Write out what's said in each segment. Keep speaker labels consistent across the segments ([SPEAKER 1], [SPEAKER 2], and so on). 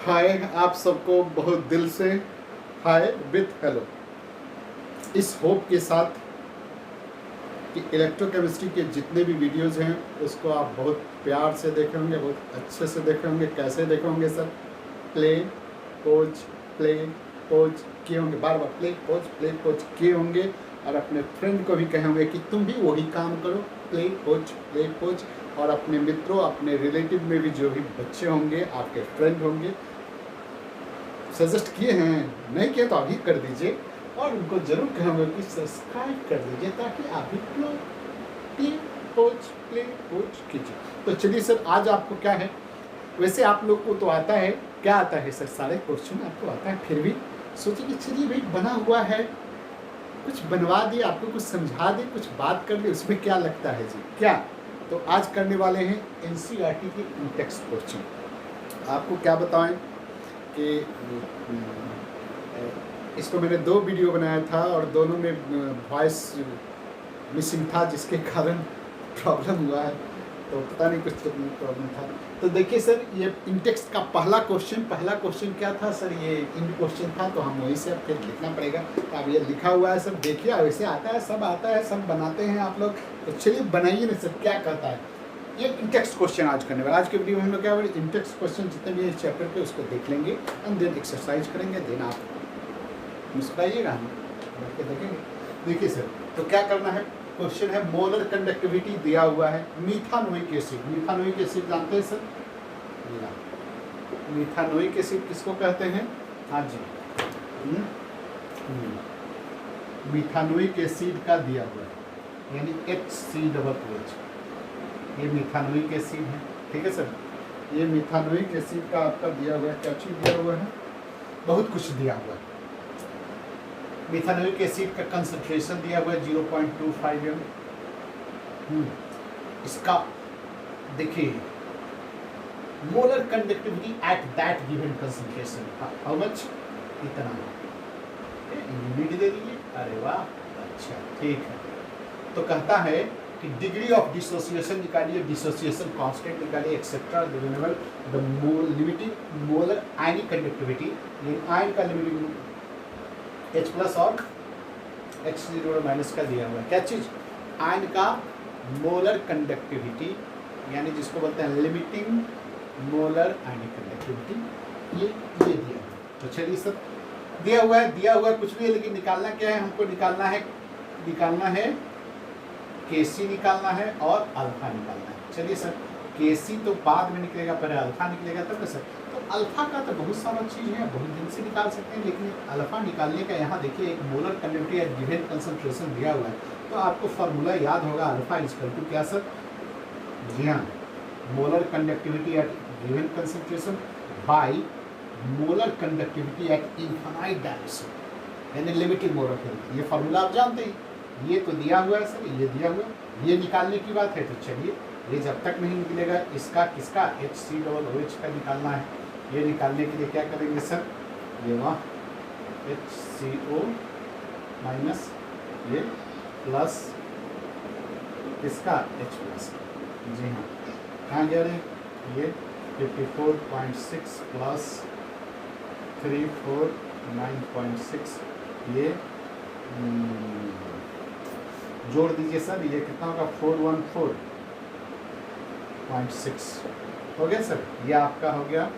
[SPEAKER 1] हाय आप सबको बहुत दिल से हाय विथ हेलो। इस होप के साथ कि इलेक्ट्रोकेमिस्ट्री के जितने भी वीडियोस हैं उसको आप बहुत प्यार से देखे होंगे, बहुत अच्छे से देखे होंगे। कैसे देखे होंगे सर? प्ले पोज किए होंगे, बार बार प्ले पोज किए होंगे और अपने फ्रेंड को भी कहे होंगे कि तुम भी वही काम करो, प्ले पोज। और अपने मित्रों, अपने रिलेटिव में भी जो भी बच्चे होंगे, आपके फ्रेंड होंगे, सजेस्ट किए हैं, नहीं किए तो अभी कर दीजिए और उनको जरूर कहेंगे कि सब्सक्राइब कर दीजिए ताकि आप भी प्ले पोज कीजिए। तो चलिए सर, आज आपको क्या है, वैसे आप लोग को तो आता है, क्या आता है सर? सारे क्वेश्चन आपको आता है, फिर भी सोचे कि चलिए भाई बना हुआ है, कुछ बनवा दिए, आपको कुछ समझा दे, कुछ बात कर ले, उसमें क्या लगता है जी? क्या तो आज करने वाले हैं एनसीईआरटी के टेक्स्ट क्वेश्चन। आपको क्या बताएं कि इसको मैंने 2 वीडियो बनाया था और दोनों में वॉइस मिसिंग था, जिसके कारण प्रॉब्लम हुआ है, तो पता नहीं कुछ तो प्रॉब्लम था। तो देखिए सर, ये इंटेक्स्ट का पहला क्वेश्चन क्या था सर? ये इंड क्वेश्चन था, तो हम वहीं से अब फिर लिखना पड़ेगा। तो अब ये लिखा हुआ है सर, देखिए वैसे आता है, सब आता है, सब बनाते हैं आप लोग, तो चलिए बनाइए ना सर, क्या कहता है ये इंटेक्स्ट क्वेश्चन आज करने वाला। आज के वीडियो में हम लोग क्या करेंगे, इंटेक्स्ट क्वेश्चन जितने भी इस चैप्टर पे उसको देख लेंगे एंड देन एक्सरसाइज करेंगे, देन आप मुस्कुराइएगा, हम बैठ के देखेंगे। देखिए सर, तो क्या करना है, क्वेश्चन है मोलर कंडक्टिविटी दिया हुआ है मीथानोइक एसिड जानते हैं सर? मीथानोइक एसिड किसको कहते हैं? हाँ जी, मीथानोइक एसिड का दिया हुआ है, यानी HCOOH, ये मीथानोइक एसिड है। ठीक है सर, ये मीथानोइक एसिड का आपका दिया हुआ है, क्या चीज़ दिया हुआ है? बहुत कुछ दिया हुआ है। मिथानोइक एसिड का कंसंट्रेशन दिया हुआ है 0.25 m। इसका देखिए molar conductivity at that given concentration, how much? इतना यूनिट दे दीजिए। अरे वाह, अच्छा ठीक है। तो कहता है कि डिग्री ऑफ डिसोसिएशन निकालिए, डिसोसिएशन कांस्टेंट निकालिए, etcetera the limiting molar ionic conductivity, ये आयन का लिमिटिंग H+ और H0- का दिया हुआ है। क्या चीज? आयन का मोलर कंडक्टिविटी, यानी जिसको बोलते हैं लिमिटिंग मोलर आयनिक कंडक्टिविटी, ये दिया हुआ है। तो चलिए सर, दिया हुआ है कुछ भी है, लेकिन निकालना क्या है हमको? निकालना है Kc निकालना है और अल्फा निकालना है। चलिए सर, Kc तो बाद में निकलेगा, पहले अल्फा निकलेगा तब ना सर। तो अल्फा का तो बहुत सारा चीज़ है, बहुत दिन से निकाल सकते हैं, लेकिन अल्फा निकालने का यहाँ देखिए एक मोलर कंडक्टिविटी या गिवन कंसंट्रेशन दिया हुआ है, तो आपको फार्मूला याद होगा, अल्फा इक्वल टू क्या सर? जी हाँ, molar conductivity eight given concentration by molar conductivity eight infinite direction, यानी लिमिटिंग मोलर कंडक्टिविटी। ये फार्मूला आप जानते हैं, ये तो दिया हुआ है सर, ये दिया हुआ है, ये निकालने की बात है। तो चलिए, ये जब तक नहीं निकलेगा, इसका किसका HCOOH का निकालना है। ये निकालने के लिए क्या करेंगे सर? ये वहाँ HCO माइनस ये प्लस किसका? H+। जी हाँ, कहाँ जा रहे हैं? ये 54.6 प्लस 349.6, ये जोड़ दीजिए सर, ये कितना होगा? 414.6 हो गया सर। ये आपका हो गया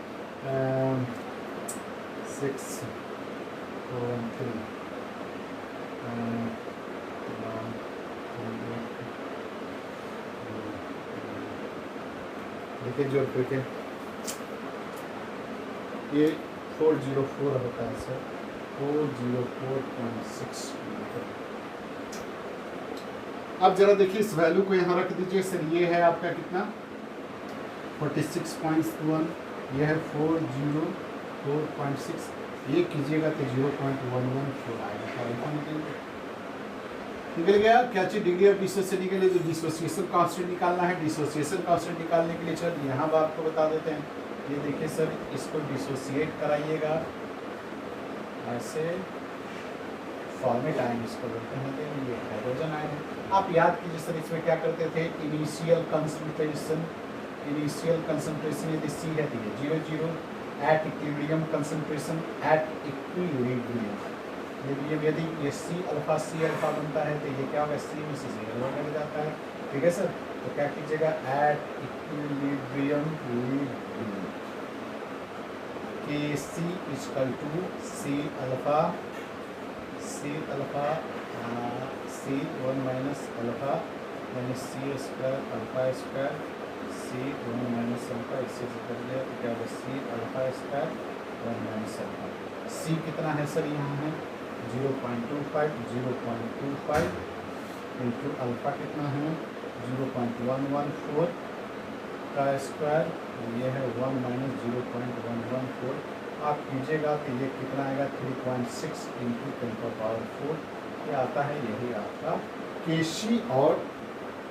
[SPEAKER 1] 643 देखिए जोड़ करके ये 404 होता है सर, 404.6। अब जरा देखिए इस वैल्यू को यहाँ रख दीजिए सर, ये है आपका कितना? 46.1, ये है 404.6, ये कीजिएगा तो 0.114 आएगा। तो अल्फा निकल गया। क्या चीज़? डिग्री ऑफ डिसोसिएशन निकले, जो डिसोसिएशन कांस्टेंट निकालना है। डिसोसिएशन कांस्टेंट निकालने के लिए चल यहाँ बात को बता देते हैं। ये देखिए सर, इसको डिसोसिएट कराइएगा ऐसे, फॉर्मेट आयन इसको बोलते हैं, ये हाइड्रोजन आयन है। आप याद कीजिए सर, इसमें क्या करते थे? इनिशियल कंसंट्रेशन यदि C है तो ये 0 0, at equilibrium concentration, at equilibrium यदि ये सी अल्फा बनता है तो ये क्या होगा, सी में से सी अल्फा कट जाता है, ठीक है सर। तो क्या कीजिएगा, at equilibrium K C equal to C alpha C 1 minus alpha minus C square alpha square C 1 minus alpha, इससे कर दिया तो क्या होगा, C alpha square 1 minus alpha. C कितना है सर, यहाँ है 0.25 इंटू अल्फा कितना है 0.114 का स्क्वायर, ये है 1 माइनस 0.114। आप कीजिएगा तो ये कितना आएगा 3.6 इंटू 10⁴ ये आता है, यही आपका केशी और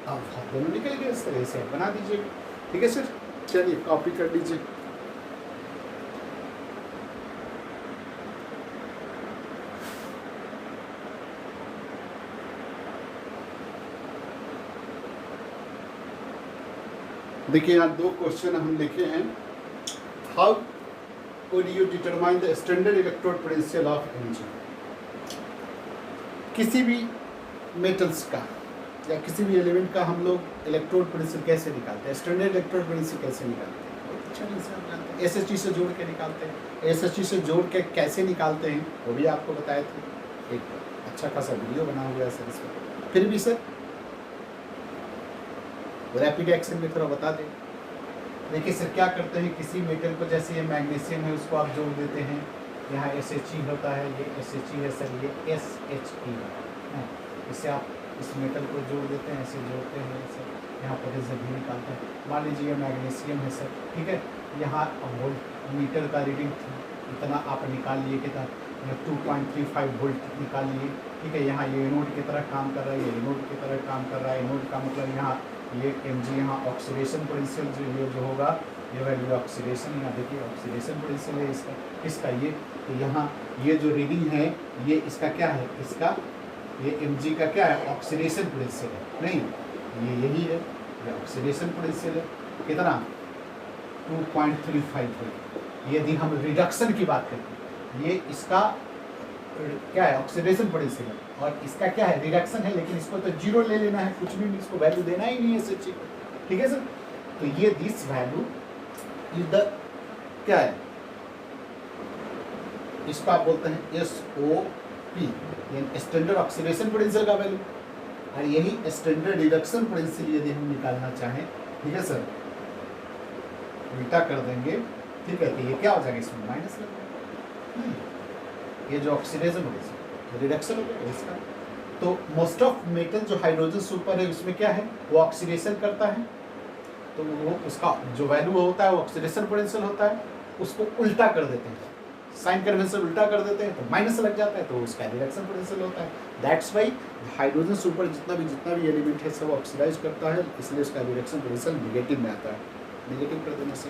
[SPEAKER 1] अल्फा दोनों निकल गए। इस तरह से बना दीजिएगा, ठीक है सर। चलिए कॉपी कर लीजिए। देखिए यहाँ दो क्वेश्चन हम लिखे हैं। How would you determine the standard electrode potential of energy. किसी भी मेटल्स का या किसी भी एलिमेंट का हम लोग इलेक्ट्रोड पोटेंशियल कैसे निकालते हैं, स्टैंडर्ड इलेक्ट्रोड पोटेंशियल कैसे निकालते हैं, बहुत अच्छा ढंग से हम जानते हैं। एसएचजी से जोड़ के निकालते हैं। एसएचजी से जोड़ के कैसे निकालते हैं वो भी आपको बताए थे, एक अच्छा खासा वीडियो बना हुआ है सर इसमें। फिर भी सर रैपिड एक्शन में थोड़ा बता दें। देखिए सर क्या करते हैं, किसी मेटल को जैसे ये मैग्नीशियम है उसको आप जोड़ देते हैं, यहाँ SHE होता है, ये SHE है सर, ये SHE है। इससे आप इस मेटल को जोड़ देते हैं, ऐसे जोड़ते हैं सर, यहाँ पोटेंशियल भी निकालते हैं। मान लीजिए ये मैग्नीशियम है सर, ठीक है। यहाँ वोल्ट मीटर का रीडिंग इतना आप निकाल लिए, कितना 2.35 वोल्ट निकाल लिए, ठीक है। यहाँ ये एनोड की तरह काम कर रहा है, ये एनोड की तरह काम कर रहा है। एनोड का मतलब यहाँ ये mg, यहाँ ऑक्सीडेशन पोटेंशियल जो होगा ये वैल्यू ऑक्सीडेशन, यहाँ देखिए ऑक्सीडेशन पोटेंशियल है इसका ये। तो यहाँ ये जो रीडिंग है ये इसका क्या है, इसका ये mg का क्या है, ऑक्सीडेशन पोटेंशियल है, नहीं ये यही है, ये ऑक्सीडेशन पोटेंशियल है कितना 2.35 वोल्ट। यदि हम रिडक्शन की बात करें, ये इसका क्या है ऑक्सीडेशन पोटेंशियल है और इसका क्या है रिडक्शन है, लेकिन इसको तो जीरो ले लेना है, कुछ भी इसको वैल्यू देना ही नहीं है SHE को, ठीक है सर। तो ये दिस वैल्यू इज द क्या है, इसको आप बोलते हैं SOP, यानी स्टैंडर्ड ऑक्सीडेशन पोटेंशियल का वैल्यू। और यही स्टैंडर्ड रिडक्शन पोटेंशियल यदि हम निकालना चाहें, ठीक है सर, उल्टा कर देंगे, ठीक है। तो ये क्या हो जाएगा, इसमें माइनस लग जाएगा, ये जो ऑक्सीडेशन पोटेंशियल रिडक्शन हो गया इसका। तो मोस्ट ऑफ मेटल जो हाइड्रोजन सुपर है उसमें क्या है, वो ऑक्सीडेशन करता है, तो वो उसका जो वैल्यू होता है वो ऑक्सीडेशन पोटेंशियल होता है, उसको उल्टा कर देते हैं, साइन कन्वेंशन उल्टा कर देते हैं तो माइनस लग जाता है, तो उसका रिडक्शन पोटेंशियल होता है। दैट्स वाई हाइड्रोजन सुपर जितना भी एलिमेंट है सब ऑक्सीडाइज करता है, इसलिए उसका रिडक्शन पोटेंशियल निगेटिव में आता है, निगेटिव कर देने से,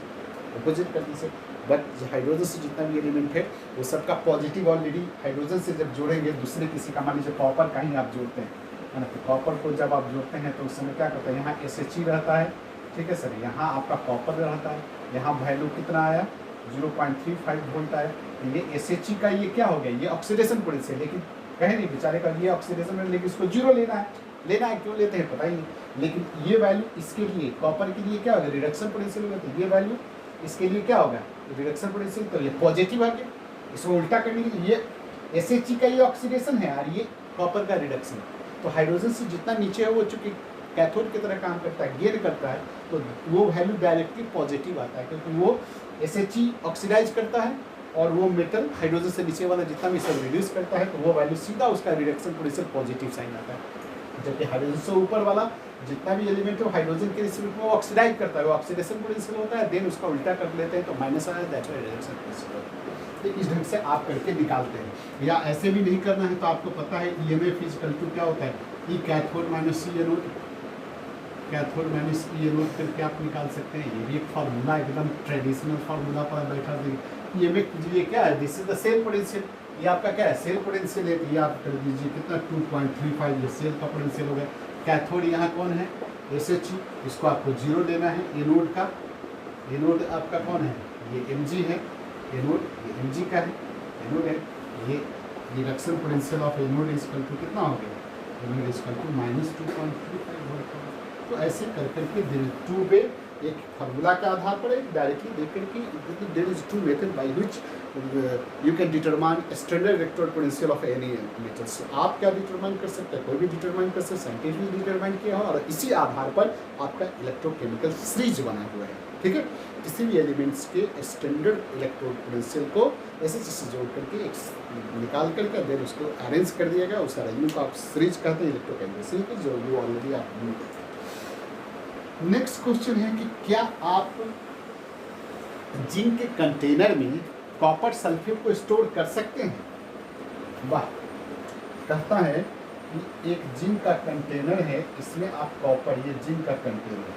[SPEAKER 1] अपोजिट करने से। बट हाइड्रोजन से जितना भी एलिमेंट है वो सबका पॉजिटिव ऑलरेडी हाइड्रोजन से जब जोड़ेंगे दूसरे किसी का, मान लीजिए कॉपर का ही आप जोड़ते हैं, है ना, तो कॉपर को जब आप जोड़ते हैं तो उस समय क्या करते हैं, यहाँ SHE रहता है, ठीक है सर, यहाँ आपका कॉपर रहता है, यहाँ वैल्यू कितना आया 0.35 वोल्ट आया। तो ये SHE का ये क्या हो गया, ये ऑक्सीडेशन पोटेंशियल, लेकिन कहे नहीं बेचारे का ये ऑक्सीडेशन है, लेकिन इसको जीरो लेना है, क्यों लेते हैं पता ही नहीं। लेकिन ये वैल्यू इसके लिए कॉपर के लिए क्या होगा, रिडक्शन पोटेंशियल होगा, तो ये वैल्यू इसके लिए क्या होगा, रिडक्शन पोटेंशियल, तो ये पॉजिटिव आ गया। इसको उल्टा करने के लिए ये SHE का ये ऑक्सीडेशन है और ये कॉपर का रिडक्शन। तो हाइड्रोजन से जितना नीचे है वो चूंकि कैथोड की तरह काम करता है, गेन करता है, तो वो वैल्यू डायरेक्टली पॉजिटिव आता है, क्योंकि वो SHE ऑक्सीडाइज करता है और वो मेटल हाइड्रोजन से नीचे वाला जितना भी सब रिड्यूस करता है, तो वो वैल्यू सीधा उसका रिडक्शन पोटेंशियल पॉजिटिव साइन आता है। जबकि हाइड्रोजन से ऊपर वाला जितना भी एलिमेंट है हाइड्रोजन के रिस्पेक्ट में वो ऑक्सीडाइज करता है, वो ऑक्सीडेशन पोटेंशियल होता है, देन उसका उल्टा कर लेते हैं तो माइनस आता है, दैट्स व्हाई रिडक्शन पोटेंशियल होता है। तो इस ढंग से आप करके निकालते हैं, या ऐसे भी नहीं करना है तो आपको पता है EMF इक्वल टू क्या होता है, E cathode minus C anode, cathode minus E anode करके आप निकाल सकते हैं। ये भी एक फार्मूला एकदम ट्रेडिशनल फार्मूला पर बैठा देंगे। EMF ये क्या है, this is the cell potential, ये आपका क्या है सेल पोटेंशियल है, तो ये आप कर दीजिए कितना 2.35, ये सेल का पोटेंशियल हो गया। कैथोड यहाँ कौन है SHE, इसको आपको जीरो लेना है, एनोड का, एनोड आपका कौन है, ये Mg है, एनोड, ये Mg का है, एनोड है, ये reduction potential of anode is equal to कितना हो गया, anode is equal to -2.35 volt. तो ऐसे कर करके टू वे एक फार्मूला के आधार पर एक डायरेक्टली देख करके there is two method by which you can determine standard electrode potential of any metals. आप क्या डिटरमाइन कर सकते हैं, कोई भी डिटरमाइन कर सकते हैं, साइंटिफिकली डिटरमाइन किया हो और इसी आधार पर आपका इलेक्ट्रोकेमिकल सीरीज बना हुआ है। ठीक है, किसी भी एलिमेंट्स के स्टैंडर्ड इलेक्ट्रोड पोटेंशियल को ऐसे चीज़ जोड़ करके एक निकाल करके देन उसको अरेंज कर दिया गया, उस अरेंजमेंट को आप सीरीज कहते हैं इलेक्ट्रोकेमिकल सीरीज, जो यू ऑलरेडी आप न्यू। नेक्स्ट क्वेश्चन है कि क्या आप जिंक के कंटेनर में कॉपर सल्फेट को स्टोर कर सकते हैं। वाह, कहता है कि एक जिंक का कंटेनर है, इसमें आप कॉपर, ये जिंक का कंटेनर,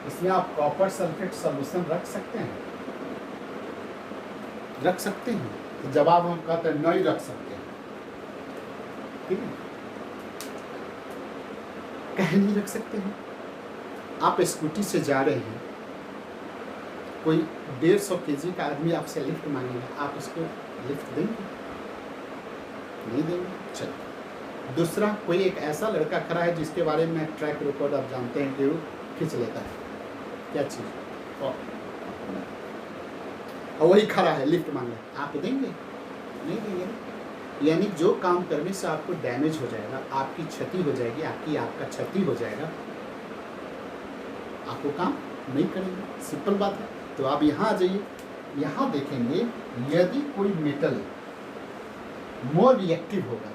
[SPEAKER 1] इसमें आप कॉपर सल्फेट सॉल्यूशन रख सकते हैं, रख सकते हैं। तो जवाब हम कहते हैं नहीं रख सकते हैं। ठीक है, कह नहीं रख सकते हैं। आप स्कूटी से जा रहे हैं, कोई 150 kg का आदमी आपसे लिफ्ट मांगेगा, आप उसको लिफ्ट देंगे? नहीं देंगे। चलो, दूसरा, कोई एक ऐसा लड़का खड़ा है जिसके बारे में ट्रैक रिकॉर्ड आप जानते हैं कि वो खींच लेता है, क्या चीज़, और वही खड़ा है लिफ्ट मांग रहा है, आप देंगे? नहीं देंगे। यानी जो काम करने से आपको डैमेज हो जाएगा, आपकी क्षति हो जाएगी, आपका क्षति हो जाएगा, आपको काम नहीं करेंगे। सिंपल बात है। तो आप यहाँ आ जाइए, यहाँ देखेंगे यदि कोई मेटल मोर रिएक्टिव होगा,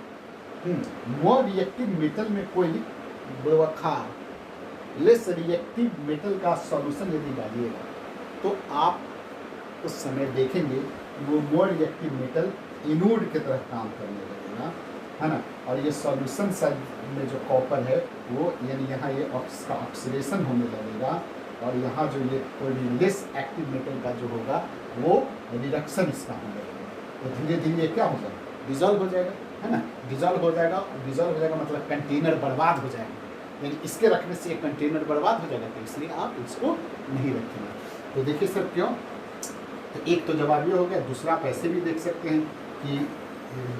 [SPEAKER 1] मोर रिएक्टिव मेटल में कोई बेवखार लेस रिएक्टिव मेटल का सॉल्यूशन यदि डालिएगा तो आप उस समय देखेंगे वो मोर रिएक्टिव मेटल इनोड की तरह काम करने लगेगा, है ना। और ये सॉल्यूशन साइड में जो कॉपर है वो, यानी यहाँ ये ऑक्सीडेशन होने लगेगा, और यहाँ जो ये कोई भी लेस एक्टिव मेटल का जो होगा वो रिडक्शन इसका होने लगेगा। तो धीरे धीरे क्या होगा, डिजॉल्व हो जाएगा, है ना। डिजॉल्व हो जाएगा, डिजॉल्व हो जाएगा मतलब कंटेनर बर्बाद हो जाएगा, यानी इसके रखने से एक कंटेनर बर्बाद हो जाएगा, तो इसलिए आप इसको नहीं रखेंगे। तो देखिए सर क्यों, तो एक तो जवाब ये हो गया। दूसरा आप ऐसे भी देख सकते हैं कि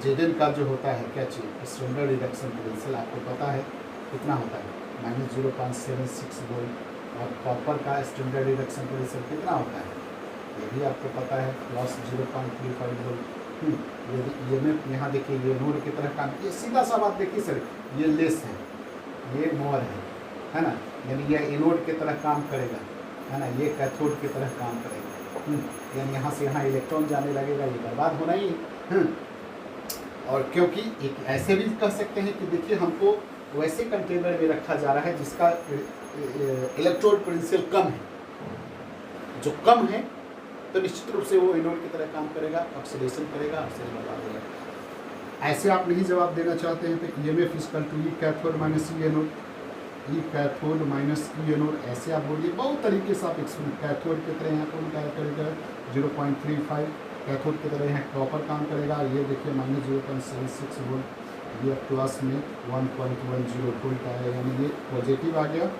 [SPEAKER 1] जेडन का जो होता है क्या चीज़, स्टैंडर्ड रिडक्शन पोटेंशियल आपको पता है कितना होता है, -0.76 वोल्ट, और कॉपर का स्टैंडर्ड रिडक्शन पोटेंशियल कितना होता है ये भी आपको पता है, +0.35 वोल्ट। यदि ये में यहाँ देखिए ये नोड की तरह काम, ये सीधा सा बात देखिए सर, ये लेस है, ये मोर है ना, यानी ये एनोड की तरह काम करेगा, है ना, ये कैथोड की तरह काम करेगा, यानी यहाँ से यहाँ इलेक्ट्रॉन जाने लगेगा, ये बर्बाद होना ही है। और क्योंकि एक ऐसे भी कह सकते हैं कि देखिए हमको वैसे कंटेनर में रखा जा रहा है जिसका इलेक्ट्रोड पोटेंशियल कम है, जो कम है तो निश्चित रूप से वो एनोड की तरह काम करेगा, ऑक्सीडेशन करेगा, ऑक्सीजन बर्बाद होगा। ऐसे आप नहीं जवाब देना चाहते हैं तो EMF equal to E cathode minus E anode, E cathode minus E anode, ऐसे आप बोलिए। बहुत तरीके से आप एक्सप्लेन, कैथोड की तरह यहाँ कौन क्या करेगा 0.35, कैथोड की तरह यहाँ कॉपर काम करेगा, ये देखिए -0.76 वोल्ट, ये प्लस में 1.10 वोल्ट आया, यानी ये पॉजिटिव आ गया।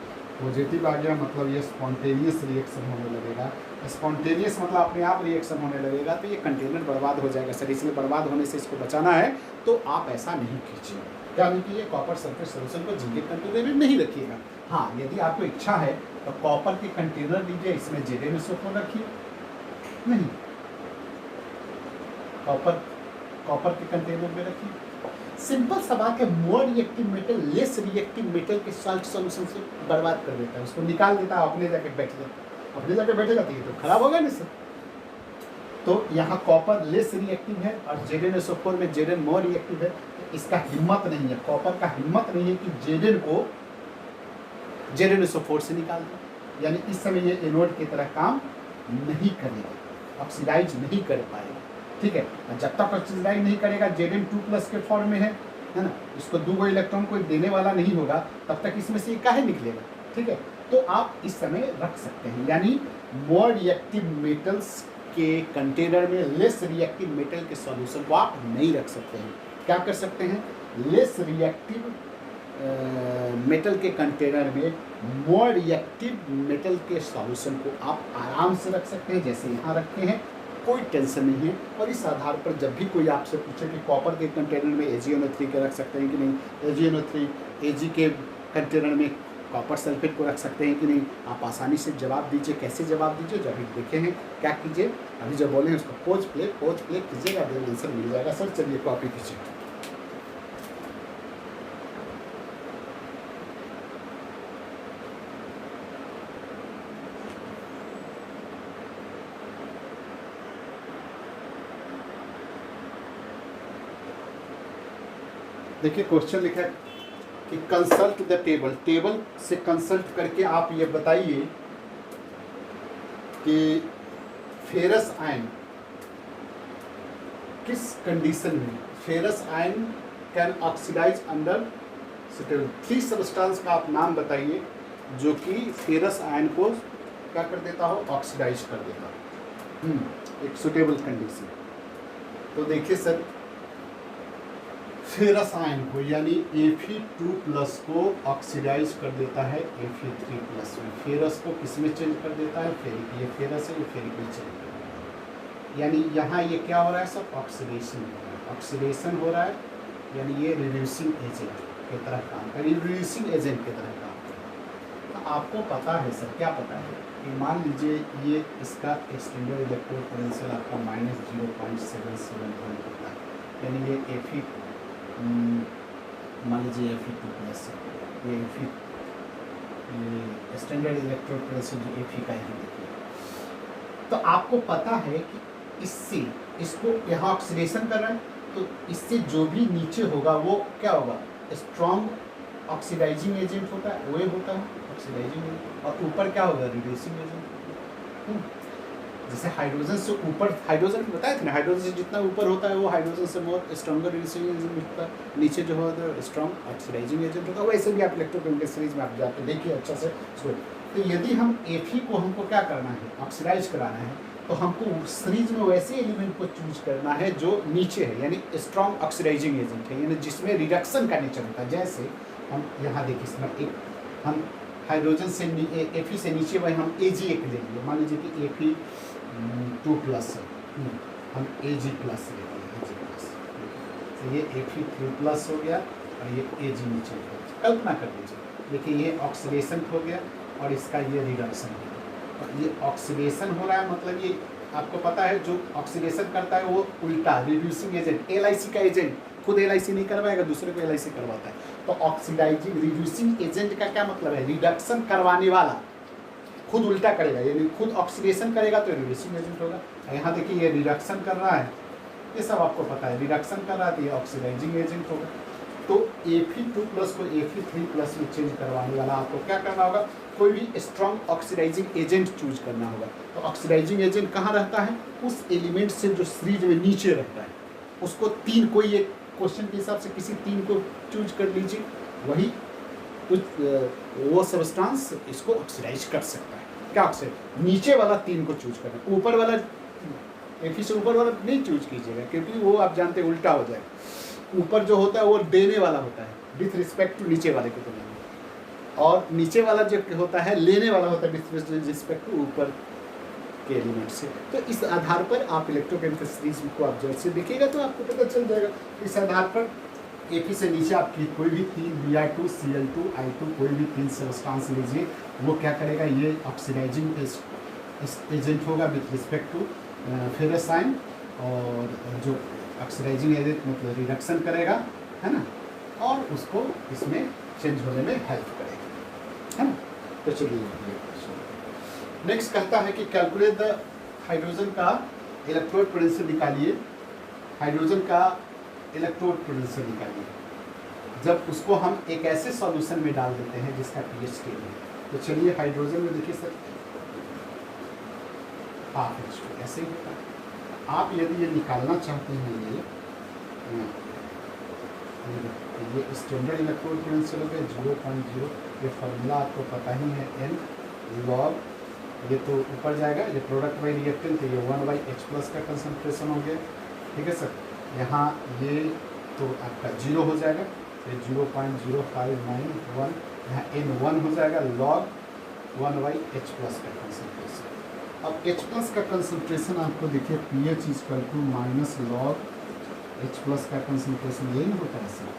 [SPEAKER 1] पॉजिटिव आ गया मतलब ये स्पॉन्टेनियस रिएक्शन होने लगेगा, स्पॉन्टेनियस मतलब अपने आप रिएक्शन होने लगेगा, तो ये कंटेनर बर्बाद हो जाएगा। सर इसलिए बर्बाद होने से इसको बचाना है तो आप ऐसा नहीं कीजिए, क्या नहीं कीजिए, कॉपर सल्फेट सॉल्यूशन को जिंक के कंटेनर में नहीं रखिएगा। हाँ, यदि आपको इच्छा है तो कॉपर के कंटेनर लीजिए, इसमें ZnSO4 रखिए, नहीं कॉपर के कंटेनर में रखिए। सिंपल सा बात है, more reactive metal less reactive metal के साल्ट सॉल्यूशन से बर्बाद कर देता है, उसको निकाल देता है, अपने जाके बैठेगा तो ये तो खराब होगा नहीं सर। तो यहाँ कॉपर लेस रिएक्टिव है और ZnSO4 में Zn मोर रिएक्टिव है, इसका हिम्मत नहीं है, कॉपर का हिम्मत नहीं है कि Zn को ZnSO4 से निकाल दे, यानी इस समय ये एनोड की तरह काम नहीं करेगा, ऑक्सीडाइज नहीं कर पाएगा। ठीक है, जब तक ऑक्सीडाइज नहीं करेगा, Zn2+ के फॉर्म में है ना, इसको 2 इलेक्ट्रॉन कोई देने वाला नहीं होगा, तब तक इसमें से काहे निकलेगा। ठीक है, तो आप इस समय रख सकते हैं, यानी मोर रिएक्टिव मेटल्स के कंटेनर में लेस रिएक्टिव मेटल के सॉल्यूशन को आप नहीं रख सकते हैं। क्या कर सकते हैं, लेस रिएक्टिव मेटल के कंटेनर में मोर रिएक्टिव मेटल के सॉल्यूशन को आप आराम से रख सकते हैं, जैसे यहाँ रखते हैं,
[SPEAKER 2] कोई टेंशन नहीं है। और इस आधार पर जब भी कोई आपसे पूछे कि कॉपर के कंटेनर में AgNO3 के रख सकते हैं कि नहीं, AgNO3 Ag के कंटेनर में कॉपर सल्फेट को रख सकते हैं कि नहीं, आप आसानी से जवाब दीजिए। कैसे जवाब दीजिए, जो अभी देखे हैं क्या कीजिए, अभी जो बोले हैं उसको पोज प्ले कीजिएगा, देन आंसर मिल जाएगा। सर चलिए कॉपी कीजिए। देखिए क्वेश्चन लिखा है कि कंसल्ट द टेबल, टेबल से कंसल्ट करके आप ये बताइए कि फेरस आयन किस कंडीशन में, ferrous ion can oxidise under suitable. 3 substance का आप नाम बताइए जो कि फेरस आयन को क्या कर देता हो, ऑक्सीडाइज कर देता हो एक सुटेबल कंडीशन। तो देखिए सर, फेरस आयन को यानी Fe2+ को ऑक्सीडाइज कर देता है Fe3+ में। फेरस को किस में चेंज कर देता है, फेरिक। ये फेरस है, ये फेरिक में चेंज कर देता है। यानी यहाँ ये क्या हो रहा है सब, ऑक्सीडेशन हो रहा है, ऑक्सीडेशन हो रहा है, यानी ये रिड्यूसिंग एजेंट की तरह काम कर, रिड्यूसिंग एजेंट की तरह काम कर। तो आपको पता है सर, क्या पता है कि मान लीजिए ये इसका स्टैंडर्ड इलेक्ट्रोड पोटेंशियल आपका -0.771 होता है, यानी ये Fe मान लीजिए Fe2+, ये स्टैंडर्ड इलेक्ट्रोड पोटेंशियल जो Fe का ही देखिए। तो आपको पता है कि इससे इसको यहाँ ऑक्सीडेशन कर रहा है, तो इससे जो भी नीचे होगा वो क्या होगा, स्ट्रॉन्ग ऑक्सीडाइजिंग एजेंट होता है, वो होता है ऑक्सीडाइजिंग एजेंट, और ऊपर क्या होगा, रिड्यूसिंग एजेंट। जैसे हाइड्रोजन से ऊपर, हाइड्रोजन बताया था ना, हाइड्रोजन से जितना ऊपर होता है वो हाइड्रोजन से मोर स्ट्रॉन्गर रिड्यूसिंग एजेंट होता है, नीचे जो होता है स्ट्रॉन्ग ऑक्सीडाइजिंग एजेंट होता है। वैसे भी आप इलेक्ट्रोकेमिकल सीरीज में आप जाके देखिए अच्छा से। तो यदि हम Fe को हमको क्या करना है, ऑक्सीडाइज कराना है, तो हमको सीरीज में वैसे एलिमेंट को चूज करना है जो नीचे है, यानी स्ट्रॉन्ग ऑक्सीडाइजिंग एजेंट है, यानी जिसमें रिडक्शन का नेचर होता है। जैसे हम यहाँ देखिए, इसमें एक हम हाइड्रोजन से Fe से नीचे वही हम Ag एक ले लिए, मान लीजिए कि Fe2+ है, हम Ag+ लेते हैं, तो ये Fe3+ हो गया और ये Ag नीचे हो गया। कल्पना कर लीजिए, देखिए ये ऑक्सीडेशन हो गया और इसका ये रिडक्शन हो गया। और ये ऑक्सीडेशन हो रहा है, मतलब ये आपको पता है जो ऑक्सीडेशन करता है वो उल्टा रिड्यूसिंग एजेंट, LIC का एजेंट, खुद LIC नहीं करवाएगा, दूसरे को LIC करवाता है। तो ऑक्सीडाइजिंग रिड्यूसिंग एजेंट का क्या मतलब है, रिडक्शन करवाने वाला खुद उल्टा करेगा, यानी खुद ऑक्सीडेशन करेगा तो रिड्यूसिंग एजेंट होगा। यहाँ देखिए ये रिडक्शन कर रहा है, ये सब आपको पता है, रिडक्शन कर रहा है तो ये ऑक्सीडाइजिंग एजेंट होगा। तो Fe2+ को Fe3+ में चेंज करवाने वाला आपको क्या करना होगा, कोई भी स्ट्रॉन्ग ऑक्सीडाइजिंग एजेंट चूज करना होगा। तो ऑक्सीडाइजिंग एजेंट कहाँ रहता है, उस एलिमेंट से जो सीरीज में नीचे रहता है, उसको 3, कोई एक क्वेश्चन के हिसाब से किसी 3 को चूज कर लीजिए, वही कुछ वो सब्सटेंस इसको ऑक्सीडाइज कर सकता है। क्या ऑक्सीडाइज, नीचे वाला 3 को चूज करना, ऊपर वाला Fe से ऊपर वाला नहीं चूज कीजिएगा, क्योंकि वो आप जानते हैं उल्टा हो जाएगा। ऊपर जो होता है वो देने वाला होता है विथ रिस्पेक्ट टू नीचे वाले के तुलना में, और नीचे वाला जो होता है लेने वाला होता है विथ रिस्पेक्ट टू ऊपर के एलिमेंट से। तो इस आधार पर आप इलेक्ट्रोकेमिकल सीरीज को आप जब से देखिएगा तो आपको पता चल जाएगा। इस आधार पर Fe से नीचे आपकी कोई भी 3 Br2 Cl2 I2 कोई भी 3 सब्सटेंस लीजिए, वो क्या करेगा, ये ऑक्सीडाइजिंग एजेंट होगा with respect to ferrous ion, और जो ऑक्सीडाइजिंग एजेंट मतलब रिडक्शन करेगा, है ना, और उसको इसमें चेंज होने में हेल्प करेगा, है ना। तो चलिए नेक्स्ट कहता है कि कैलकुलेट द हाइड्रोजन का इलेक्ट्रोड पोटेंशियल निकालिए, हाइड्रोजन का इलेक्ट्रोड पोटेंशियल निकालिए जब उसको हम एक ऐसे सॉल्यूशन में डाल देते हैं जिसका pH स्केल है। तो चलिए हाइड्रोजन में देखिए सर, H2 ऐसे ही होता है। आप यदि ये निकालना चाहते हैं, ये स्टैंडर्ड इलेक्ट्रोड पोटेंशियल हो गया 0.0, ये फार्मूला आपको पता ही है, N log, ये तो ऊपर जाएगा, ये प्रोडक्ट बाई रिएक्टेंट, तो ये 1/H+ का कंसंट्रेशन हो गया, ठीक है सर। यहाँ ये तो आपका 0 हो जाएगा, ये 0.0591, यहाँ N1 हो जाएगा log 1/H+ का कंसंट्रेशन, अब H प्लस का कंसंट्रेशन आपको देखिए pH equal to minus log H plus का कंसंट्रेशन यही होता है सर।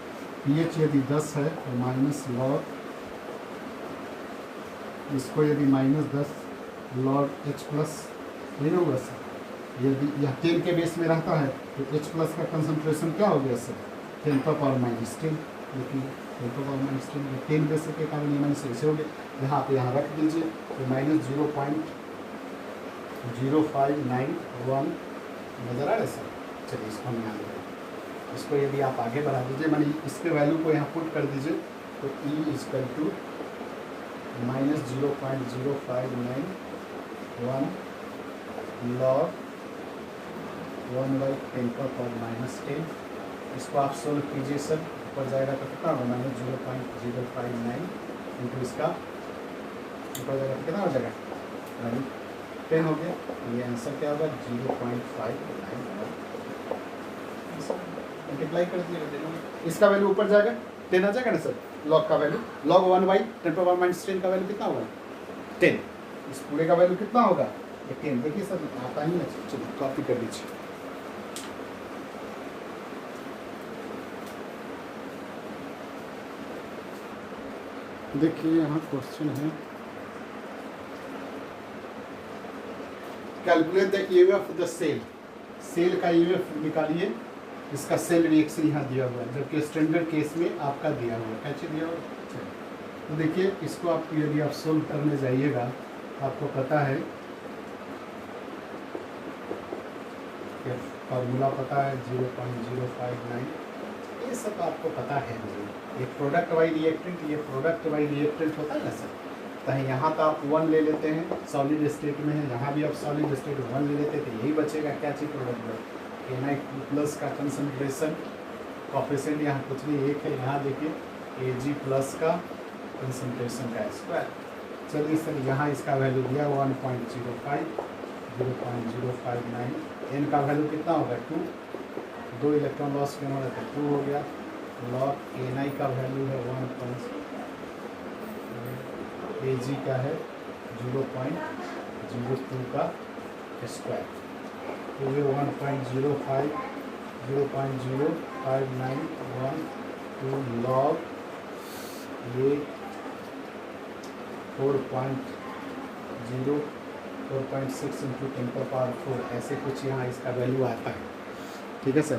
[SPEAKER 2] pH यदि 10 है तो माइनस लॉग, इसको यदि -10 लॉग H प्लस नहीं होगा सर। यदि यह 10 के बेस में रहता है तो H प्लस का कंसंट्रेशन क्या हो गया सर, 10 का पावर -10। देखिए 10 का पावर -10 10 बेस के कारण ये माइनस ऐसे हो गया। यहाँ पे यहाँ रख दीजिए तो -0.0591 नज़र आ रहा है सर। चलिए इसको हम यहाँ देखें। इसको यदि आप आगे बढ़ा दीजिए, मानी इसके वैल्यू को यहाँ पुट कर दीजिए तो E इक्वल टू -0.0591 लॉग 1/10⁻⁻10। इसको आप सोल्व कीजिए सर, ऊपर जाएगा तो कितना होगा, -0.059 इंटू इसका ऊपर जाएगा तो कितना हो जाएगा, वैल्यू 10 हो गया। ये आंसर क्या होगा, 0.591। मल्टीप्लाई कर दिया, इसका वैल्यू ऊपर जाएगा 10 आ जाएगा ना सर। लॉग का वैल्यू, लॉग 1/10⁻⁻10 का वैल्यू कितना होगा, 10। इस पूरे का वैल्यू कितना होगा, 10। देखिए सर आता ही ना, चलिए कॉपी कर लीजिए। देखिए यहाँ क्वेश्चन है, calculate the EMF of the cell. Cell का ईएमएफ निकालिए, इसका सेल रिएक्शन यहाँ दिया हुआ है, जबकि स्टैंडर्ड केस में आपका दिया हुआ है। कैसे दिया हुआ है, तो देखिए इसको आप यदि आप सोल्व करने जाइएगा, आपको पता है फार्मूला पता है 0.059, ये सब आपको पता है। ये प्रोडक्ट वाई रिएक्टेंट, ये प्रोडक्ट वाई रिएक्टेंट होता है ना सर। तो यहाँ तो आप 1 ले लेते हैं, सॉलिड स्टेट में है, यहाँ भी आप सॉलिड स्टेट 1 ले लेते हैं, तो यही बचेगा क्या चीज़, प्रोडक्ट वाई। Na+ का कंसंट्रेशन कॉफिशिएंट यहाँ कुछ नहीं, एक है। यहाँ देखिए Ag+ का कंसंट्रेशन का स्क्वायर। चलिए सर यहाँ इसका वैल्यू दिया 1.05, 0.059। n का वैल्यू कितना होगा, 2। 2 इलेक्ट्रॉन लॉस के हमारा तो 2 हो गया। लॉग Ni का वैल्यू है 1. Ag का है 0.02 का स्क्वायर। तो ये 0.0591 लॉग ये 4.6 इंटू 10⁴ ऐसे कुछ यहाँ इसका वैल्यू आता है। ठीक है सर,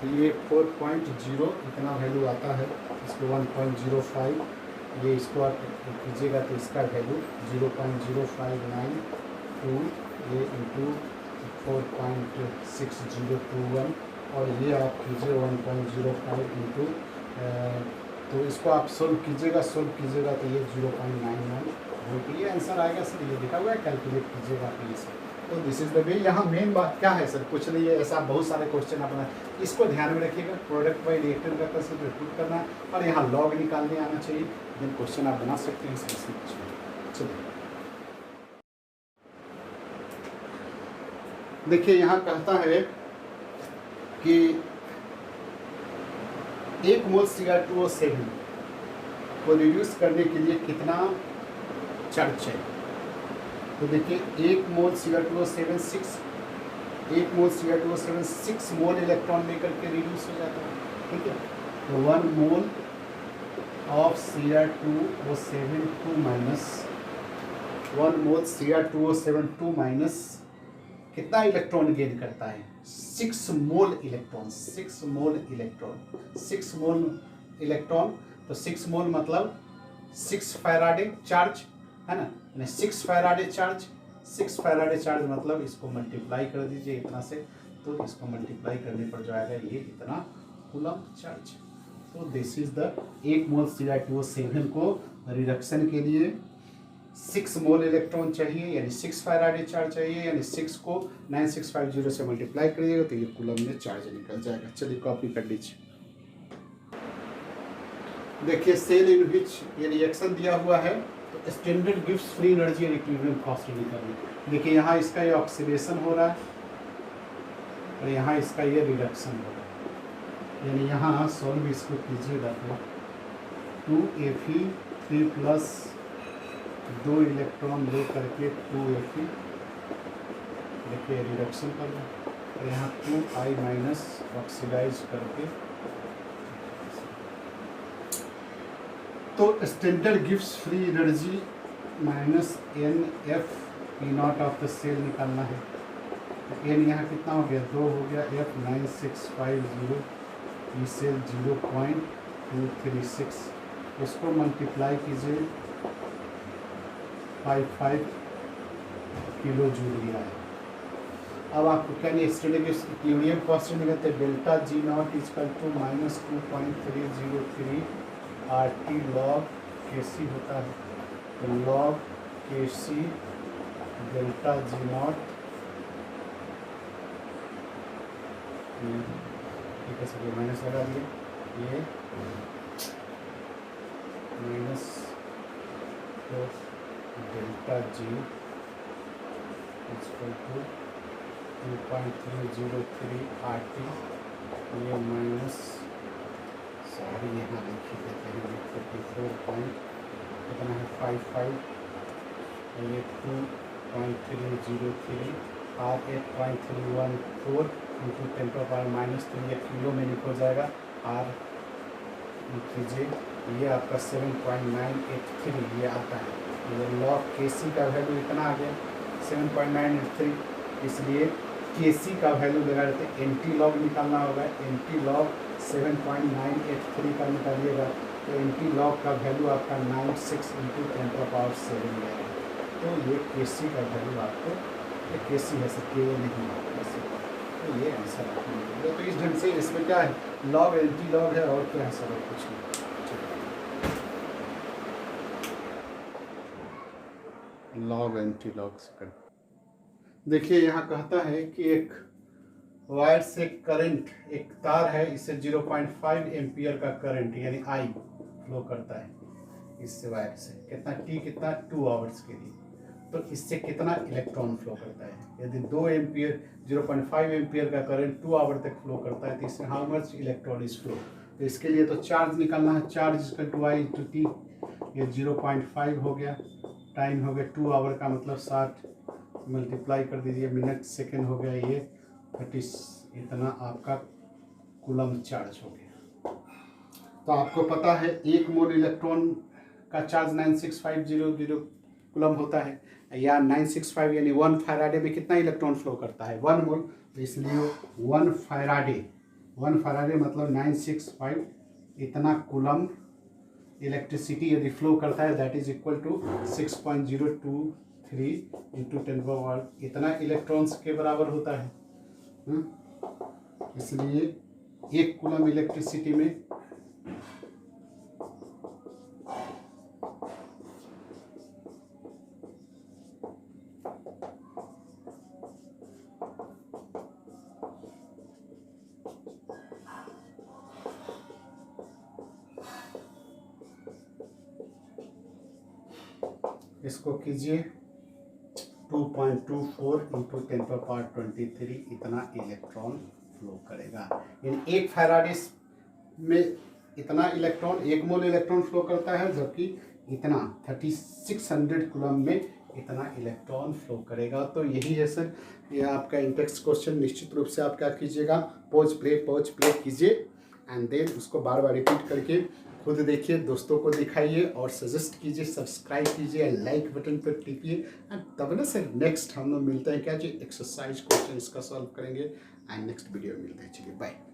[SPEAKER 2] तो ये 4.0 इतना वैल्यू आता है। इसको 1.05 ये इसको आप कीजिएगा तो इसका वैल्यू 0.0592 ये इंटू 4.6021 और ये आप कीजिए 1.05 इंटू, तो इसको आप सोल्व कीजिएगा तो ये 0.91 वोल्ट ये आंसर आएगा सर। ये लिखा हुआ है, कैलकुलेट कीजिएगा प्लीज। तो दिस इज द वे। यहाँ मेन बात क्या है सर, कुछ नहीं है, ऐसा बहुत सारे क्वेश्चन अपना इसको ध्यान में रखिएगा। प्रोडक्ट बाई रिएक्टेंट का कंसेप्ट पुट करना है और यहाँ लॉग निकालने आना चाहिए, देन क्वेश्चन आप बना सकते हैं इसमें कुछ नहीं। चलिए देखिए यहाँ कहता है कि 1 मोल Cr2O7 को रिड्यूस करने के लिए कितना चार्ज चाहिए। तो देखिए 1 मोल Cr2O7 6 मोल इलेक्ट्रॉन लेकर के रिड्यूस हो जाता है। ठीक है, तो 1 mole of Cr2O7 2 minus 1 mole Cr2O7 2 minus कितना इलेक्ट्रॉन गेन करता है, 6 मोल इलेक्ट्रॉन। 6 मोल तो 6 मोल मतलब 6 फैराडे चार्ज है ना, 6 फैराडे चार्ज मतलब इसको मल्टीप्लाई कर दीजिए इतना से, तो इसको मल्टीप्लाई करने पर जो आएगा ये इतना कूलम्ब चार्ज। तो this is the 1 mole Cr2O7 को रिडक्शन के लिए 6 मोल इलेक्ट्रॉन चाहिए, यानी 6 फैराडे चार्ज चाहिए, यानी 6 को 9650 से मल्टीप्लाई करिएगा तो ये कूलम्ब में चार्ज निकल जाएगा। चलिए कॉपी कर लीजिए। देखिए सेल इन विच ये रिएक्शन दिया हुआ है, तो standard gives free energy and equilibrium cost निकालनी। देखिए यहाँ इसका ये ऑक्सीडेशन हो रहा है और यहाँ इसका ये रिडक्शन हो रहा है, यानी यहाँ सॉल्व इसको कीजिएगा तो 2Fe3+
[SPEAKER 1] 2 इलेक्ट्रॉन ले करके 2Fe, देखिए रिडक्शन कर रहे हैं, और यहाँ 2I माइनस ऑक्सीडाइज करके, तो standard gives free energy minus NF P0 of the cell निकालना है। तो N यहाँ कितना हो गया, 2 हो गया, F 9650, ई सेल 0.236, इसको मल्टीप्लाई कीजिए 55 किलो जूल लिया है। अब आपको क्या नहीं, स्टैंडर्ड इक्विलिब्रियम कांस्टेंट निकलते हैं, delta G0 equal to minus 2.303 RT log Kc होता है। तो log Kc डेल्टा G0, ठीक है सर, माइनस लगा दिए, ये minus delta G equal to 2.303 RT, ये माइनस, सॉरी यहाँ लिख देते हैं 54 कितना है 55, ये 2.303 और 8.314 इंटू 10⁻⁻3, ये किलो में लिख हो जाएगा, और कीजिए ये आपका 7.983 ये आता है। ये log Kc का वैल्यू इतना आ गया 7.983, इसलिए Kc का वैल्यू लगा देते हैं, एंटी लॉग निकालना होगा, एंटी लॉग 7.983 का निकालिएगा, तो एंटी लॉग का वैल्यू आपका 96 इंटू 10⁻7 आएगा। तो ये Kc का वैल्यू आपको, ये Kc है सर, Ka नहीं है Kc, तो ये आंसर आपको मिलेगा। तो इस ढंग से इसमें क्या है, लॉग एंटी लॉग है, और क्या है सर, और कुछ नहीं। लॉग एंटी लॉग से कर, देखिए यहाँ कहता है कि एक वायर से करंट, एक तार है, इससे 0.5 एम्पियर का करंट यानी I फ्लो करता है इससे वायर से, कितना T, कितना 2 आवर्स के लिए, तो इससे कितना इलेक्ट्रॉन फ्लो करता है। यदि 2 एम्पियर 0.5 एम्पियर का करंट 2 आवर तक फ्लो करता है, तो इससे how much electron is flow. तो इसके लिए तो चार्ज निकालना है, चार्ज इसका 2I इंटू T, ये 0.5 हो गया, टाइम हो गया 2 आवर का मतलब 60, मल्टीप्लाई कर दीजिए, मिनट सेकेंड हो गया, ये 30, इतना आपका कूलम चार्ज हो गया। तो आपको पता है 1 मोल इलेक्ट्रॉन का चार्ज 9650 कूलम होता है, या 965 यानी 1 फैराडे में कितना इलेक्ट्रॉन फ्लो करता है, 1 मोल, तो इसलिए 1 फैराडे मतलब 965, इतना कूलम इलेक्ट्रिसिटी यदि फ्लो करता है, that is equal to 6.023 into 10⁻, इतना इलेक्ट्रॉन्स के बराबर होता है। इसलिए 1 कूलम इलेक्ट्रिसिटी में इसको कीजिए 2.24 इंटू 10⁻23, इतना इलेक्ट्रॉन फ्लो करेगा। यानी 1 फैराडे में इतना इलेक्ट्रॉन, 1 मोल इलेक्ट्रॉन फ्लो करता है, जबकि इतना 3600 कूलम में इतना इलेक्ट्रॉन फ्लो करेगा। तो यही है सर, ये आपका इंटेक्स क्वेश्चन। निश्चित रूप से आप क्या कीजिएगा, पॉज प्ले कीजिए, एंड देन उसको बार बार रिपीट करके खुद देखिए, दोस्तों को दिखाइए और सजेस्ट कीजिए, सब्सक्राइब कीजिए, लाइक बटन पर टिपिए, एंड तब ना सर नेक्स्ट हम लोग मिलते हैं क्या जी, एक्सरसाइज क्वेश्चन इसका सॉल्व करेंगे, एंड नेक्स्ट वीडियो मिलते हैं। चलिए बाय।